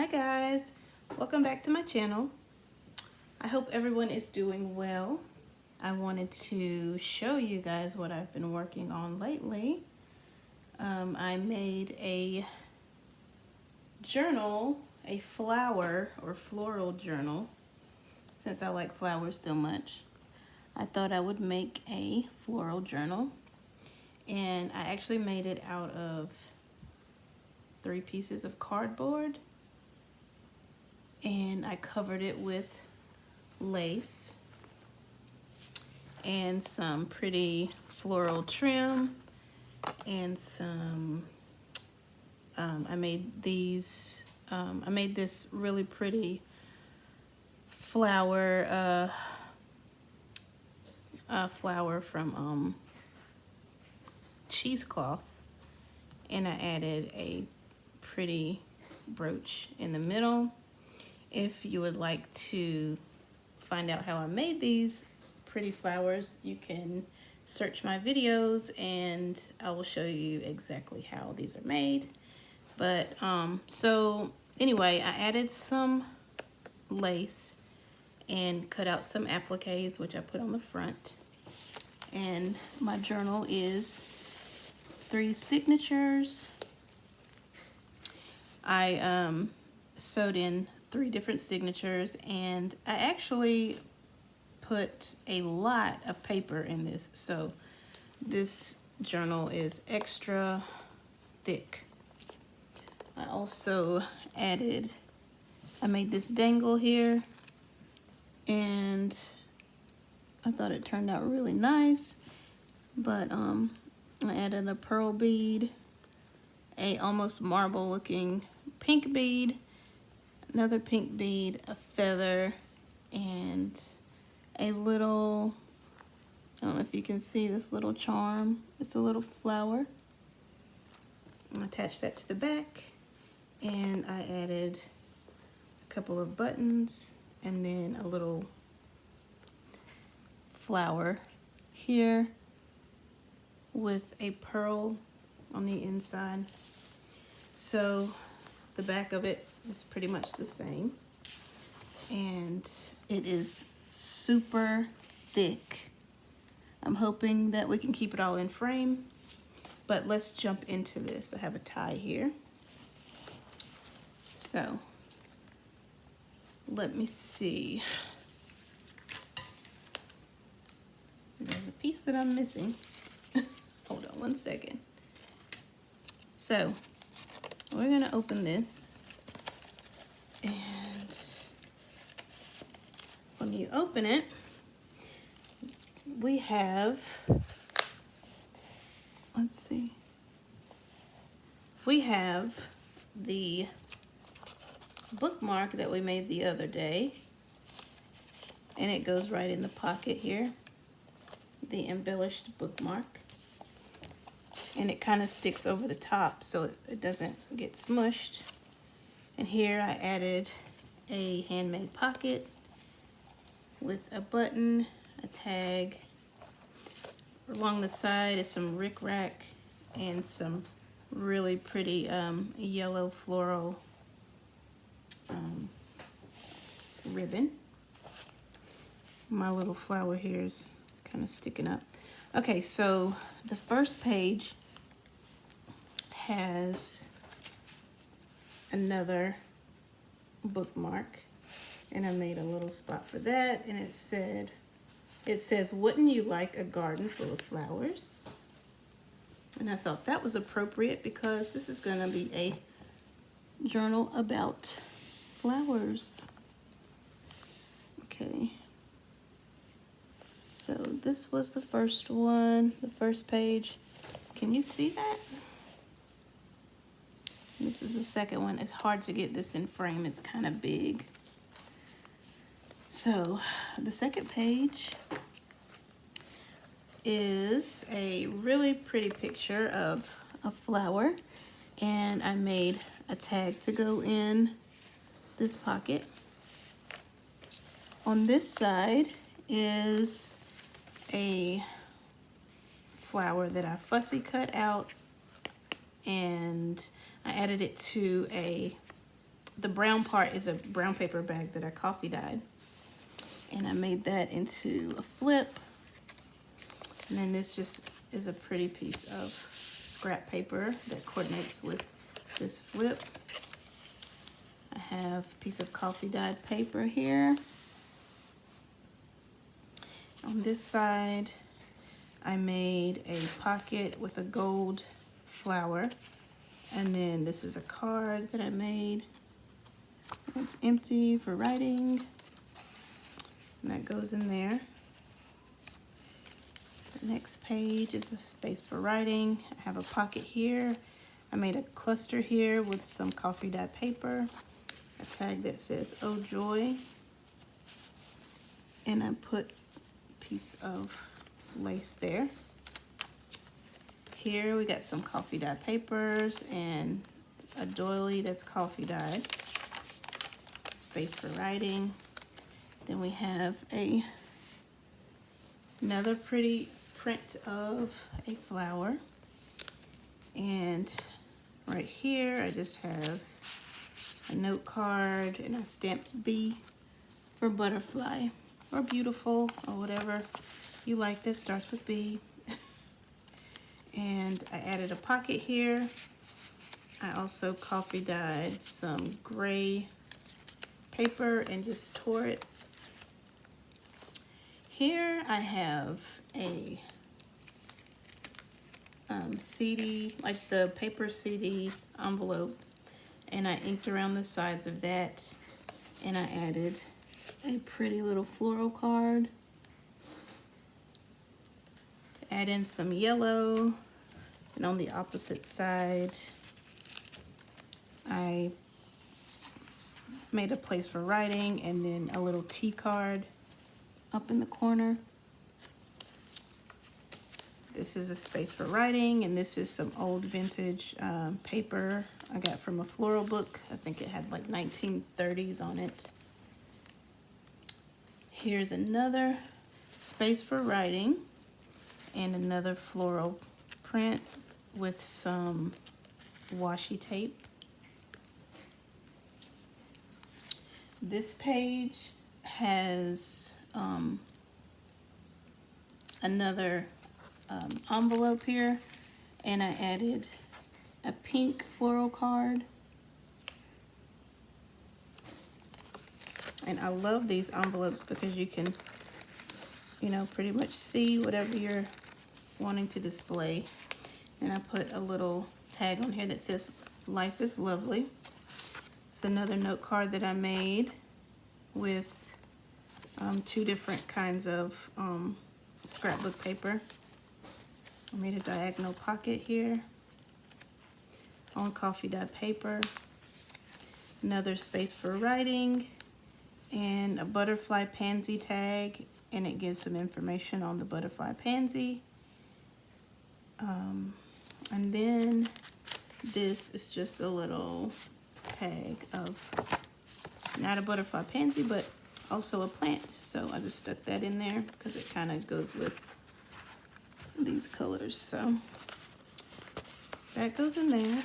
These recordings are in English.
Hi guys, welcome back to my channel. I hope everyone is doing well. I wanted to show you guys what I've been working on lately. I made a journal, a flower or floral journal. Since I like flowers so much, I thought I would make a floral journal. And I actually made it out of 3 pieces of cardboard. And I covered it with lace and some pretty floral trim and some I made this really pretty flower flower from cheesecloth, and I added a pretty brooch in the middle. If you would like to find out how I made these pretty flowers, you can search my videos and I will show you exactly how these are made. But so anyway, I added some lace and cut out some appliques, which I put on the front. And my journal is 3 signatures. I sewed in 3 different signatures, and I actually put a lot of paper in this, so this journal is extra thick. I also I made this dangle here, and I thought it turned out really nice, but I added a pearl bead, a almost marble looking pink bead, another pink bead, a feather, and a little, I don't know if you can see this little charm. It's a little flower. I attached that to the back, and I added a couple of buttons and then a little flower here with a pearl on the inside. So the back of it is pretty much the same, and it is super thick. I'm hoping that we can keep it all in frame, but let's jump into this. I have a tie here. So let me see. There's a piece that I'm missing. Hold on one second. So we're gonna open this, and when you open it, we have, let's see, we have the bookmark that we made the other day, and it goes right in the pocket here, the embellished bookmark, and it kind of sticks over the top so it doesn't get smushed. And here I added a handmade pocket with a button, a tag. Along the side is some rickrack and some really pretty yellow floral ribbon. My little flower here is kind of sticking up. Okay, so the first page has another bookmark, and I made a little spot for that, and it says, "Wouldn't you like a garden full of flowers?" And I thought that was appropriate because this is going to be a journal about flowers. Okay. So this was the first one, the first page. Can you see that? This is the second one. It's hard to get this in frame. It's kind of big. So the second page is a really pretty picture of a flower, and I made a tag to go in this pocket. On this side is a flower that I fussy cut out, and I added it to a the brown part is a brown paper bag that I coffee dyed. And I made that into a flip. And then this just is a pretty piece of scrap paper that coordinates with this flip. I have a piece of coffee dyed paper here. On this side, I made a pocket with a gold flower. And then this is a card that I made. It's empty for writing. And that goes in there. The next page is a space for writing. I have a pocket here. I made a cluster here with some coffee dyed paper. A tag that says, "Oh Joy." And I put a piece of lace there. Here we got some coffee dyed papers and a doily that's coffee dyed. Space for writing. Then we have another pretty print of a flower. And right here I just have a note card and a stamped B for butterfly or beautiful or whatever you like that starts with B. And I added a pocket here. I also coffee dyed some gray paper and just tore it. Here I have a CD, like the paper CD envelope, and I inked around the sides of that, and I added a pretty little floral card to add in some yellow. And on the opposite side, I made a place for writing and then a little T card up in the corner. This is a space for writing, and this is some old vintage paper I got from a floral book. I think it had like 1930s on it. Here's another space for writing and another floral print with some washi tape. This page has another envelope here, and I added a pink floral card. And I love these envelopes because you can, you know, pretty much see whatever you're wanting to display. And I put a little tag on here that says "Life is Lovely." It's another note card that I made with two different kinds of scrapbook paper. I made a diagonal pocket here on coffee dyed paper, another space for writing, and a butterfly pansy tag, and it gives some information on the butterfly pansy. And then this is just a little tag of not a butterfly pansy, but also a plant. So I just stuck that in there because it kind of goes with these colors. So that goes in there.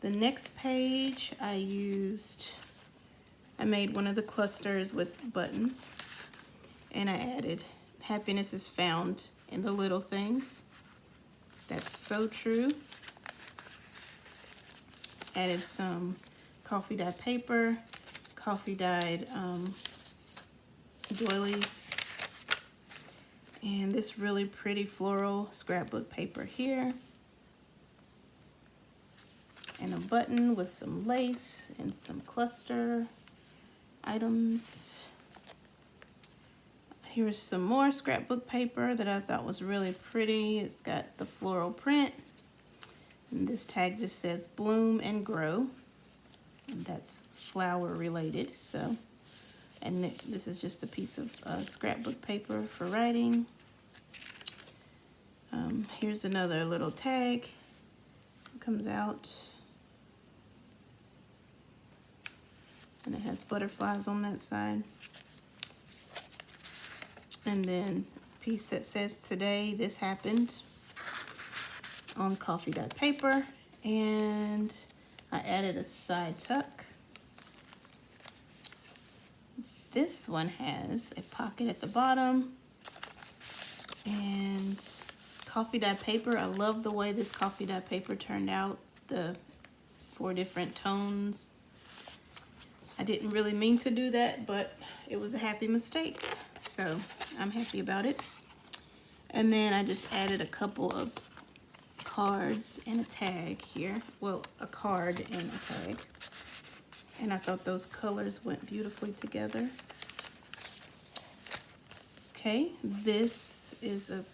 The next page I made one of the clusters with buttons, and I added "Happiness is found in the little things." That's so true. Added some coffee dyed paper, coffee dyed doilies, and this really pretty floral scrapbook paper here, and a button with some lace and some cluster items. Here's some more scrapbook paper that I thought was really pretty. It's got the floral print, and this tag just says "Bloom and Grow," and that's flower related. So, and this is just a piece of scrapbook paper for writing. Here's another little tag. It comes out, and it has butterflies on that side. And then a piece that says "Today This Happened" on coffee dyed paper. And I added a side tuck this one has a pocket at the bottom and coffee dye paper. I love the way this coffee dye paper turned out, the 4 different tones. I didn't really mean to do that, but it was a happy mistake, so I'm happy about it. And then I just added a couple of cards and a tag here. Well, a card and a tag. And I thought those colors went beautifully together. Okay, this is a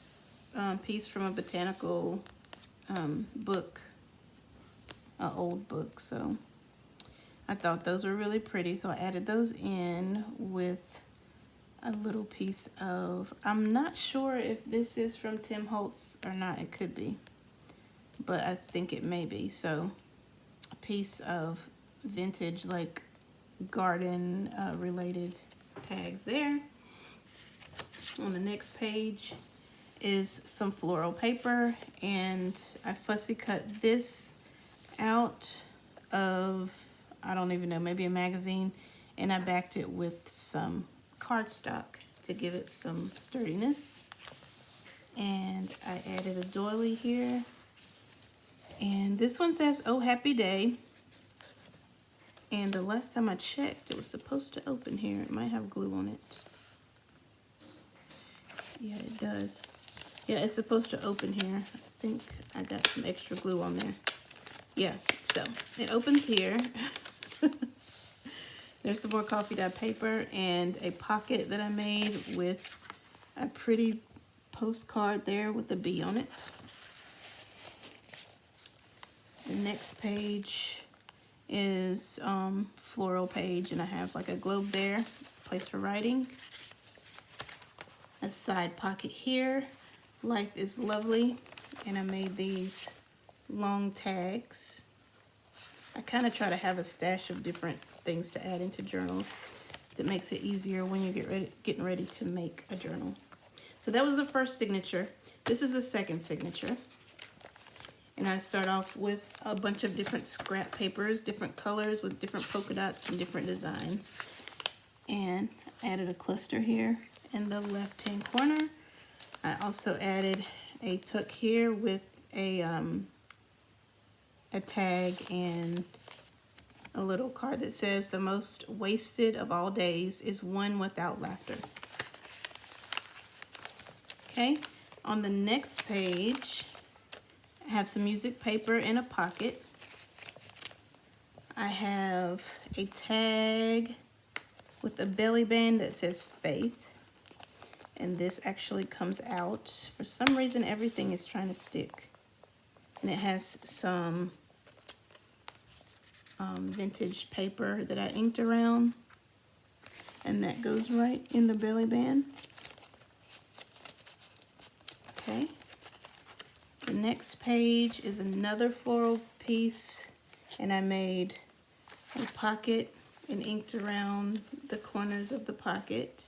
piece from a botanical book, an old book, so I thought those were really pretty, so I added those in with a little piece of, I'm not sure if this is from Tim Holtz or not, it could be, but I think it may be. So a piece of vintage, like garden related tags there. On the next page is some floral paper, and I fussy cut this out of, I don't even know, maybe a magazine, and I backed it with some cardstock to give it some sturdiness. And I added a doily here, and this one says "Oh Happy Day," and the last time I checked it was supposed to open here. It might have glue on it. Yeah, it does. Yeah, it's supposed to open here. I think I got some extra glue on there. Yeah, so it opens here. There's some more coffee dye paper and a pocket that I made with a pretty postcard there with a bee on it. The next page is floral page, and I have like a globe there, place for writing. A side pocket here, life is lovely, and I made these long tags. I kind of try to have a stash of different things to add into journals that makes it easier when you getting ready to make a journal. So that was the first signature. This is the second signature. And I start off with a bunch of different scrap papers, different colors with different polka dots and different designs. And I added a cluster here in the left-hand corner. I also added a tuck here with a tag and a little card that says, "The most wasted of all days is one without laughter." Okay, on the next page, I have some music paper in a pocket. I have a tag with a belly band that says "Faith." And this actually comes out. For some reason, everything is trying to stick. And it has some vintage paper that I inked around, and that goes right in the belly band. Okay. The next page is another floral piece, and I made a pocket and inked around the corners of the pocket.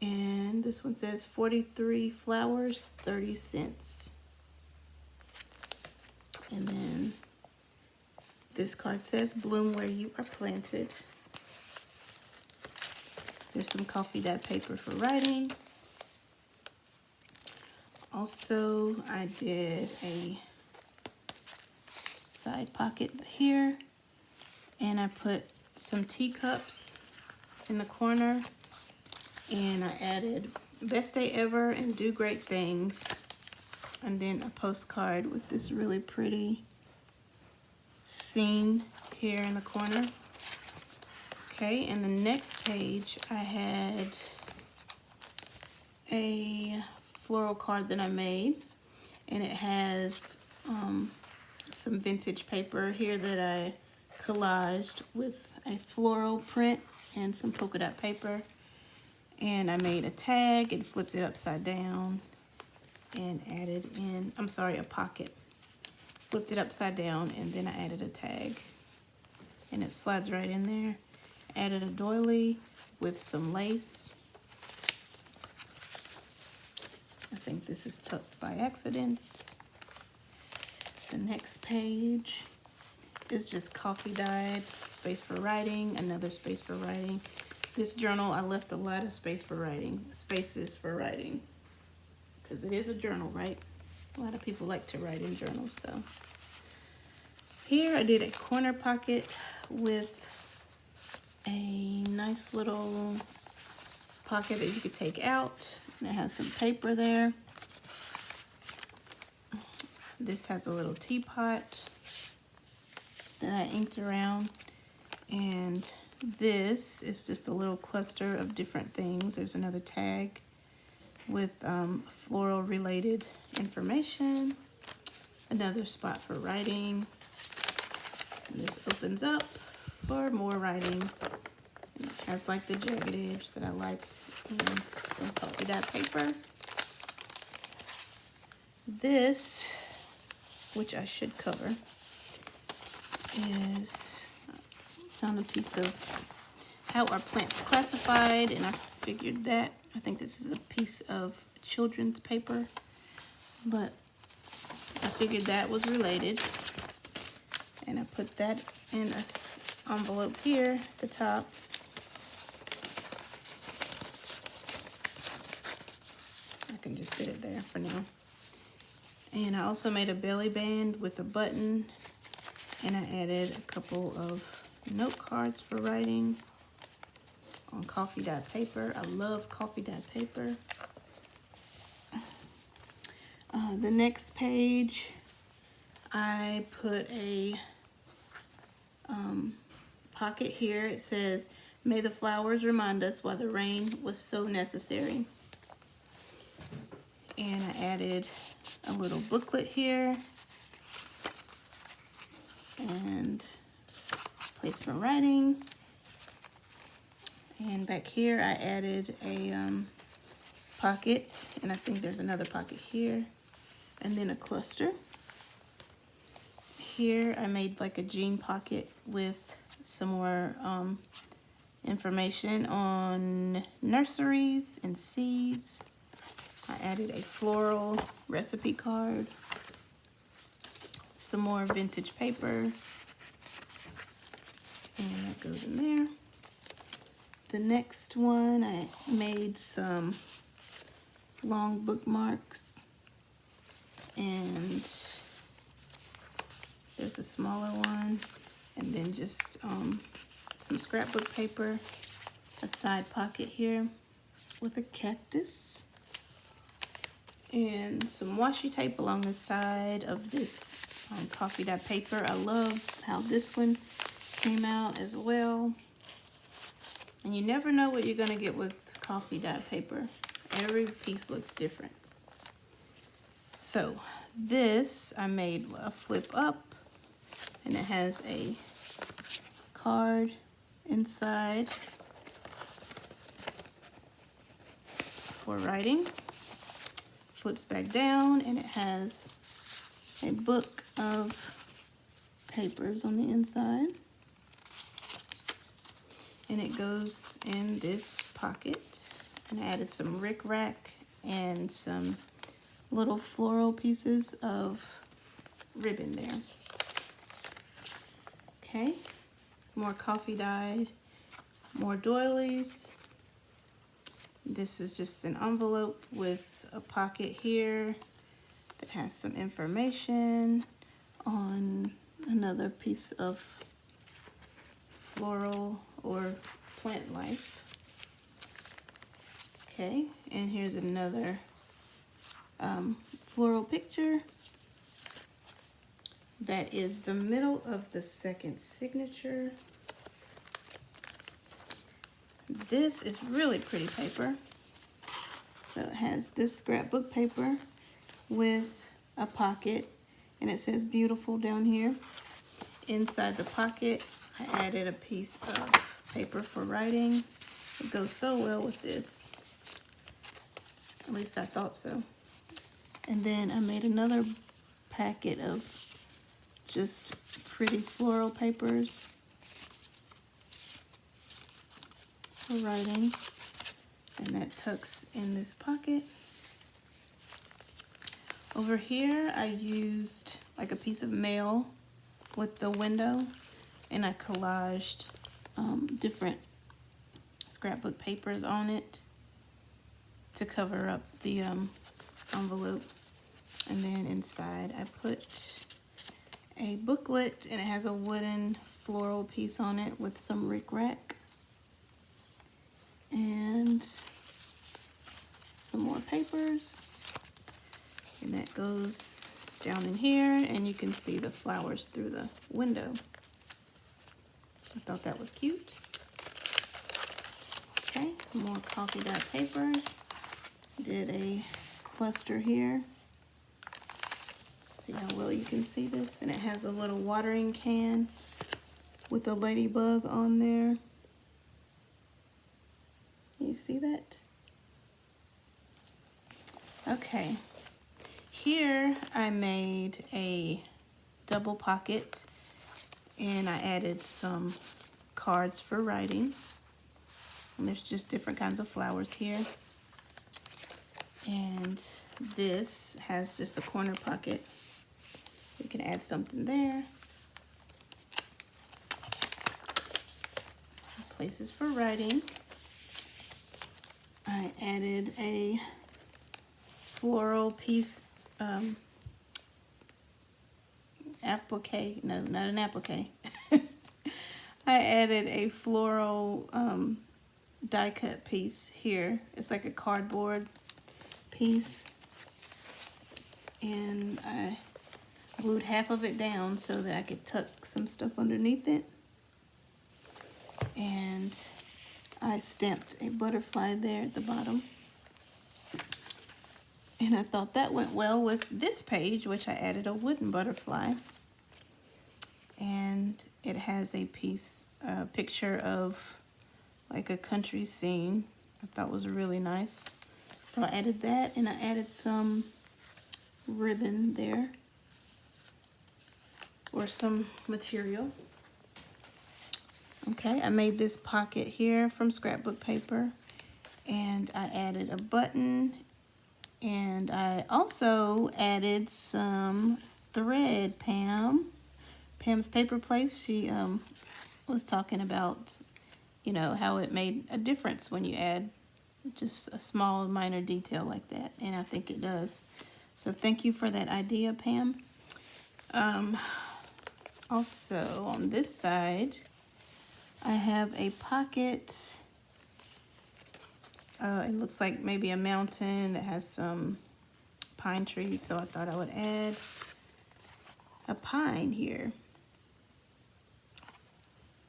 And this one says 43 flowers, 30 cents. And then this card says, "Bloom where you are planted." There's some coffee dye paper for writing. Also, I did a side pocket here, and I put some teacups in the corner, and I added "Best Day Ever" and "Do Great Things," and then a postcard with this really pretty scene here in the corner. Okay, and the next page I had a floral card that I made, and it has some vintage paper here that I collaged with a floral print and some polka dot paper, and I made a tag and flipped it upside down and added in, I'm sorry, a pocket. Flipped it upside down, and then I added a tag, and it slides right in there. Added a doily with some lace. I think this is tucked by accident. The next page is just coffee dyed, space for writing, another space for writing. This journal, I left a lot of spaces for writing, because it is a journal, right? A lot of people like to write in journals, so. Here I did a corner pocket with a nice little pocket that you could take out, and it has some paper there. This has a little teapot that I inked around, and this is just a little cluster of different things. There's another tag with floral related information, another spot for writing, and this opens up for more writing. It has like the jagged edge that I liked, and some coffee dye paper. This, which I should cover, is, I found a piece of How Are Plants Classified, and I figured that, I think this is a piece of children's paper, but I figured that was related, and I put that in an envelope here at the top. I can just sit it there for now. And I also made a belly band with a button, and I added a couple of note cards for writing on coffee dye paper. I love coffee dye paper. The next page, I put a pocket here. It says, "May the flowers remind us why the rain was so necessary." And I added a little booklet here, and place for writing. And back here I added a pocket, and I think there's another pocket here, and then a cluster. Here I made like a jean pocket with some more information on nurseries and seeds. I added a floral recipe card, some more vintage paper, and that goes in there. The next one, I made some long bookmarks, and there's a smaller one, and then just some scrapbook paper, a side pocket here with a cactus, and some washi tape along the side of this coffee dye paper. I love how this one came out as well. And you never know what you're gonna get with coffee dye paper. Every piece looks different. So this, I made a flip up, and it has a card inside for writing. Flips back down, and it has a book of papers on the inside. And it goes in this pocket. And I added some rickrack and some little floral pieces of ribbon there. Okay, more coffee dyed, more doilies. This is just an envelope with a pocket here that has some information on another piece of floral or plant life. Okay, and here's another floral picture. That is the middle of the second signature. This is really pretty paper. So it has this scrapbook paper with a pocket, and it says beautiful down here. Inside the pocket, I added a piece of paper for writing. It goes so well with this. At least I thought so. And then I made another packet of just pretty floral papers for writing. And that tucks in this pocket. Over here, I used like a piece of mail with the window, and I collaged different scrapbook papers on it to cover up the envelope. And then inside I put a booklet, and it has a wooden floral piece on it with some rickrack and some more papers, and that goes down in here, and you can see the flowers through the window. I thought that was cute. Okay, more coffee dye papers. Did a cluster here. See how well you can see this, and it has a little watering can with a ladybug on there. Can you see that? Okay, here I made a double pocket, and I added some cards for writing. And there's just different kinds of flowers here. And this has just a corner pocket. You can add something there. Places for writing. I added a floral piece, applique, no, not an applique. I added a floral die cut piece here. It's like a cardboard piece, and I glued half of it down so that I could tuck some stuff underneath it. And I stamped a butterfly there at the bottom. And I thought that went well with this page, which I added a wooden butterfly. And it has a picture of like a country scene. I thought was really nice. So I added that, and I added some ribbon there, or some material. Okay, I made this pocket here from scrapbook paper, and I added a button, and I also added some thread. Pam's Paper Place, she was talking about, you know, how it made a difference when you add just a small minor detail like that, and I think it does. So thank you for that idea, Pam. Also on this side, I have a pocket. It looks like maybe a mountain that has some pine trees, so I thought I would add a pine here.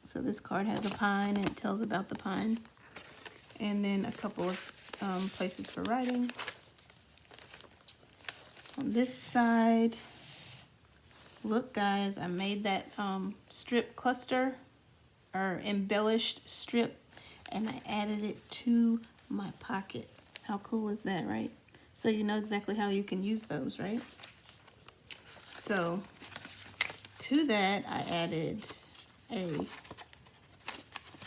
So this card has a pine, and it tells about the pine. And then a couple of places for writing. On this side, look guys, I made that strip cluster, or embellished strip, and I added it to my pocket. How cool is that, right? So you know exactly how you can use those, right? So to that, I added a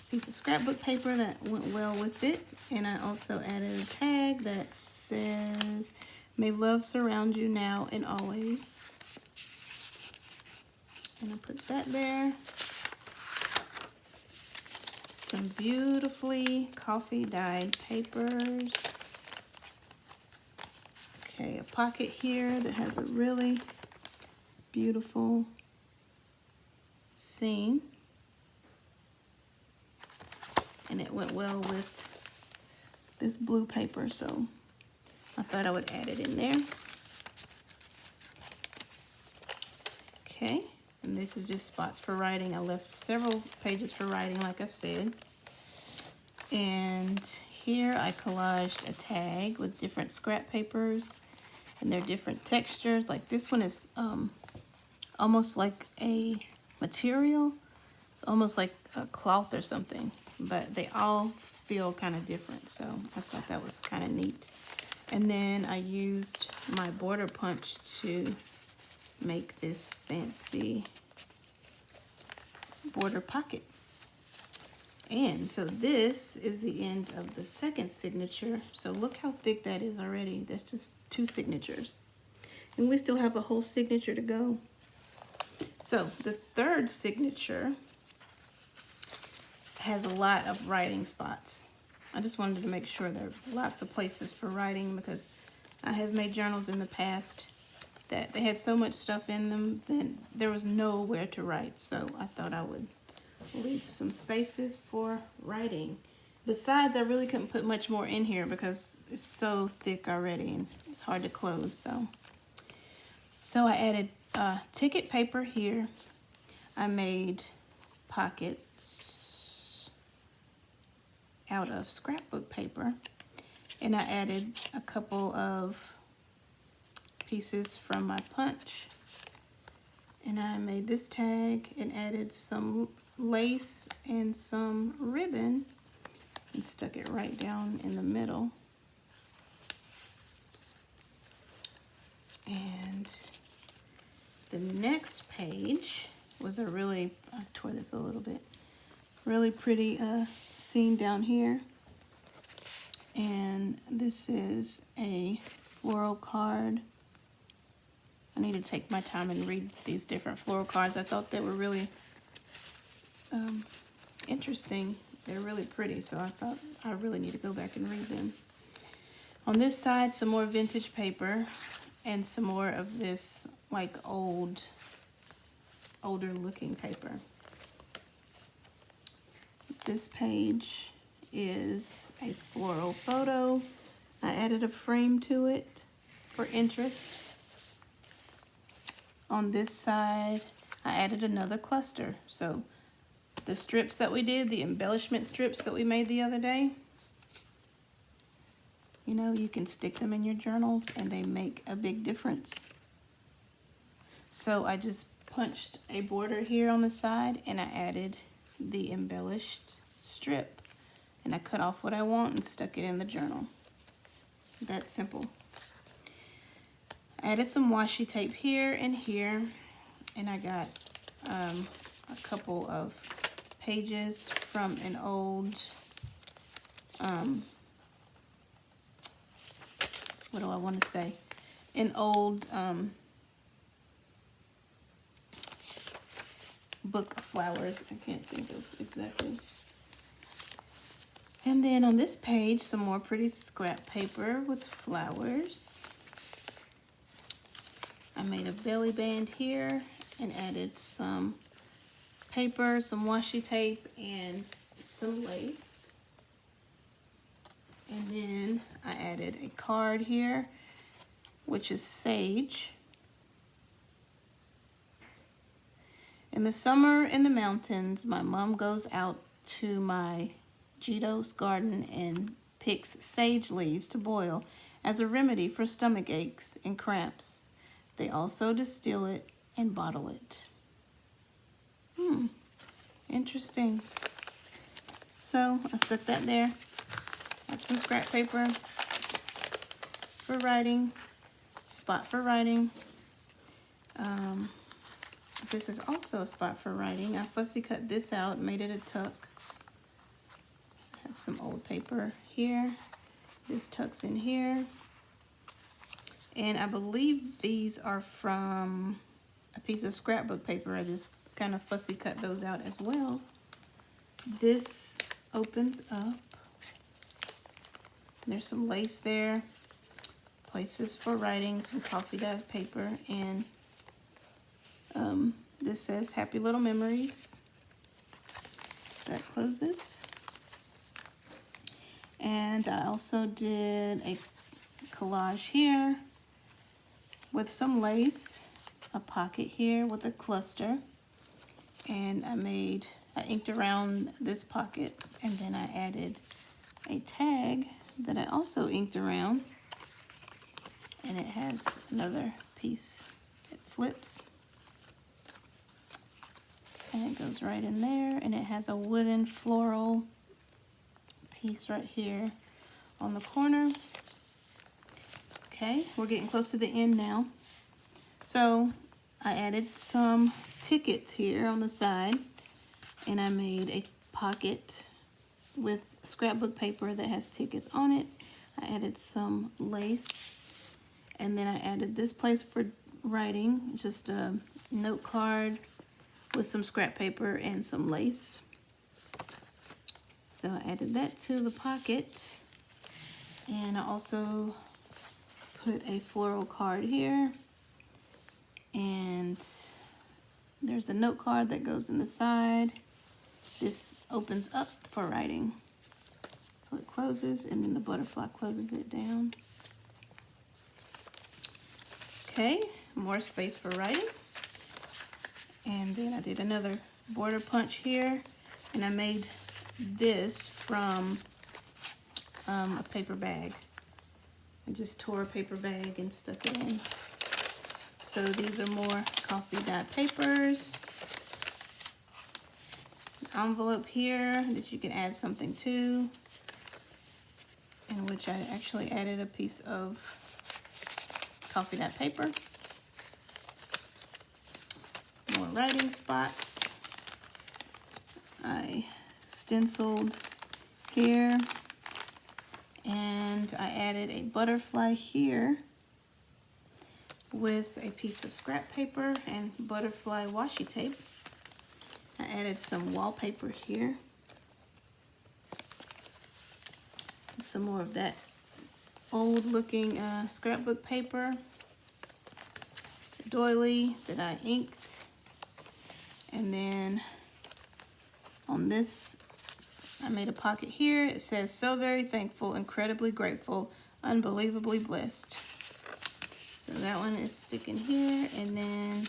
piece of scrapbook paper that went well with it, and I also added a tag that says, "May love surround you now and always." And I put that there. Some beautifully coffee dyed papers. Okay, a pocket here that has a really beautiful scene. And it went well with this blue paper, so I thought I would add it in there. Okay, and this is just spots for writing. I left several pages for writing, like I said. And here I collaged a tag with different scrap papers, and they're different textures. Like this one is almost like a material. It's almost like a cloth or something, but they all feel kind of different, so I thought that was kind of neat. And then I used my border punch to make this fancy border pocket. And so this is the end of the second signature. So look how thick that is already. That's just 2 signatures. And we still have a whole signature to go. So the third signature has a lot of writing spots. I just wanted to make sure there are lots of places for writing, because I have made journals in the past that they had so much stuff in them that there was nowhere to write. So I thought I would leave some spaces for writing. Besides, I really couldn't put much more in here because it's so thick already and it's hard to close. So I added ticket paper here. I made pockets out of scrapbook paper, and I added a couple of pieces from my punch, and I made this tag and added some lace and some ribbon and stuck it right down in the middle. And the next page was a really, I tore this a little bit, really pretty scene down here. And this is a floral card. I need to take my time and read these different floral cards. I thought they were really interesting. They're really pretty, so I thought I really need to go back and read them. On this side, some more vintage paper and some more of this like older looking paper. This page is a floral photo. I added a frame to it for interest. On this side, I added another cluster. So the strips that we did, the embellishment strips that we made the other day, you know, you can stick them in your journals and they make a big difference. So I just punched a border here on the side and I added the embellished strip, and I cut off what I want and stuck it in the journal. That simple. I added some washi tape here and here, and I got a couple of pages from an old, what do I want to say? An old book of flowers. I can't think of exactly. And then on this page, some more pretty scrap paper with flowers. I made a belly band here and added some paper, some washi tape, and some lace. And then I added a card here, which is sage. In the summer in the mountains, my mom goes out to my Gito's garden and picks sage leaves to boil as a remedy for stomach aches and cramps. They also distill it and bottle it. Interesting. So I stuck that there. Got some scrap paper for writing, spot for writing. This is also a spot for writing. I fussy cut this out, made it a tuck. I have some old paper here. This tucks in here. And I believe these are from a piece of scrapbook paper. I just kind of fussy cut those out as well. This opens up. There's some lace there. Places for writing, some coffee dyed paper, and this says Happy Little Memories. That closes. And I also did a collage here with some lace, a pocket here with a cluster, and I inked around this pocket, and then I added a tag that I also inked around, and it has another piece. It flips, and it goes right in there, and it has a wooden floral piece right here on the corner. Okay, we're getting close to the end now. So I added some tickets here on the side, and I made a pocket with scrapbook paper that has tickets on it. I added some lace, and then I added this place for writing, just a note card with some scrap paper and some lace. So I added that to the pocket, and I also put a floral card here, and there's a note card that goes in the side. This opens up for writing. So it closes, and then the butterfly closes it down. Okay, more space for writing. And then I did another border punch here, and I made this from a paper bag. I just tore a paper bag and stuck it in. So these are more coffee dye papers. An envelope here that you can add something to, in which I actually added a piece of coffee dye paper. More writing spots. I stenciled here, and I added a butterfly here with a piece of scrap paper and butterfly washi tape. I added some wallpaper here. And some more of that old looking scrapbook paper. Doily that I inked. And then on this, I made a pocket here. It says, "So very thankful, incredibly grateful, unbelievably blessed." So that one is sticking here, and then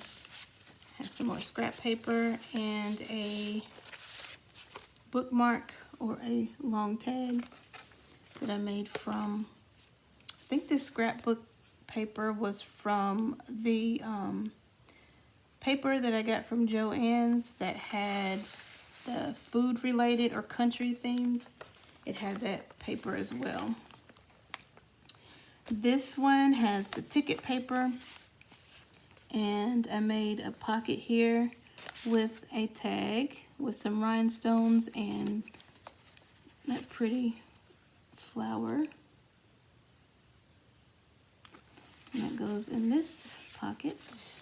has some more scrap paper and a bookmark or a long tag that I made from, I think this scrapbook paper was from the paper that I got from Joann's that had the food related or country themed. It had that paper as well. This one has the ticket paper, and I made a pocket here with a tag with some rhinestones and that pretty flower. And that goes in this pocket.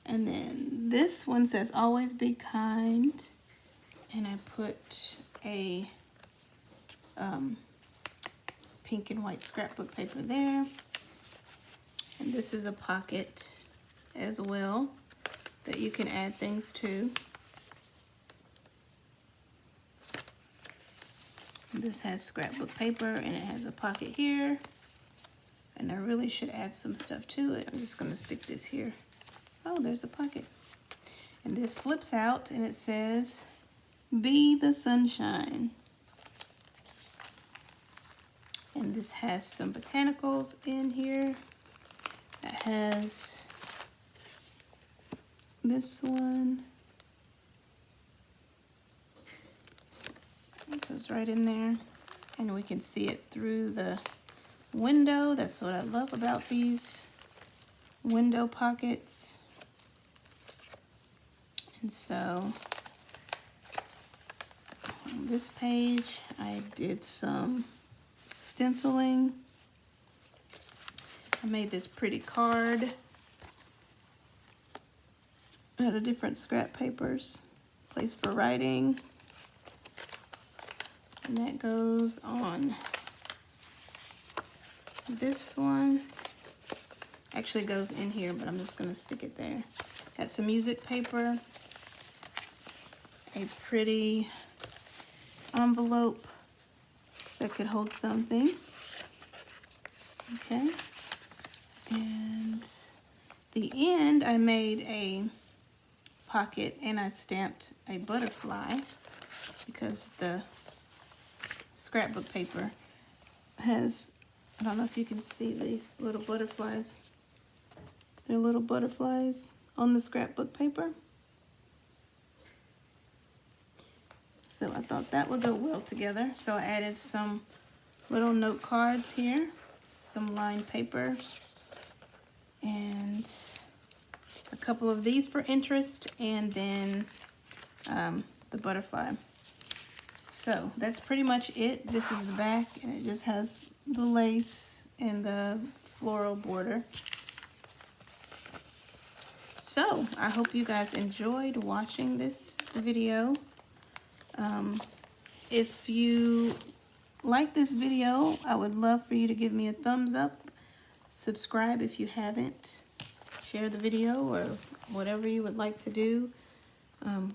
And then this one says, "Always be kind." And I put a pink and white scrapbook paper there. And this is a pocket as well that you can add things to. This has scrapbook paper, and it has a pocket here. And I really should add some stuff to it. I'm just going to stick this here. Oh, there's a pocket. And this flips out, and it says, "Be the sunshine." And this has some botanicals in here. It has this one. It goes right in there, and we can see it through the window. That's what I love about these window pockets. And so on this page, I did some stenciling. I made this pretty card out of different scrap papers, place for writing, and that goes on this one. Actually goes in here, but I'm just going to stick it there. Got some music paper, a pretty envelope that could hold something. Okay. And the end, I made a pocket, and I stamped a butterfly because the scrapbook paper has, I don't know if you can see these little butterflies. They're little butterflies on the scrapbook paper. So I thought that would go well together. So I added some little note cards here, some lined paper, and a couple of these for interest, and then the butterfly. So that's pretty much it. This is the back, and it just has the lace and the floral border. So I hope you guys enjoyed watching this video. if you like this video, I would love for you to give me a thumbs up. Subscribe if you haven't. Share the video or whatever you would like to do.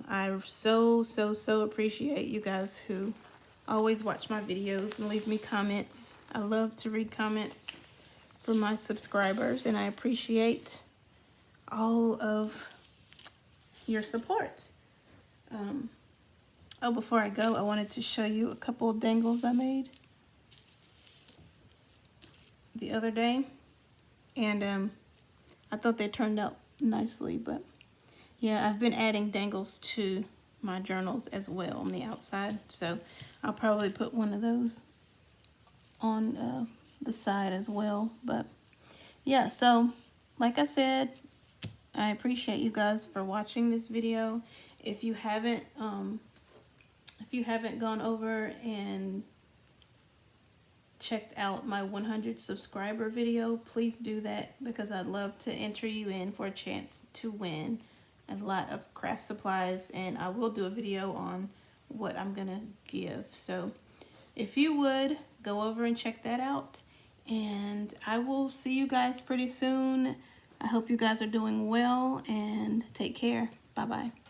I so appreciate you guys who always watch my videos and leave me comments. I love to read comments from my subscribers, and I appreciate all of your support. Oh, before I go, I wanted to show you a couple of dangles I made the other day, and I thought they turned out nicely. But yeah, I've been adding dangles to my journals as well on the outside, so I'll probably put one of those on the side as well. But yeah, so like I said, I appreciate you guys for watching this video. If you haven't gone over and checked out my 100 subscriber video, please do that, because I'd love to enter you in for a chance to win a lot of craft supplies, and I will do a video on what I'm gonna give. So if you would, go over and check that out, and I will see you guys pretty soon. I hope you guys are doing well, and take care. Bye-bye.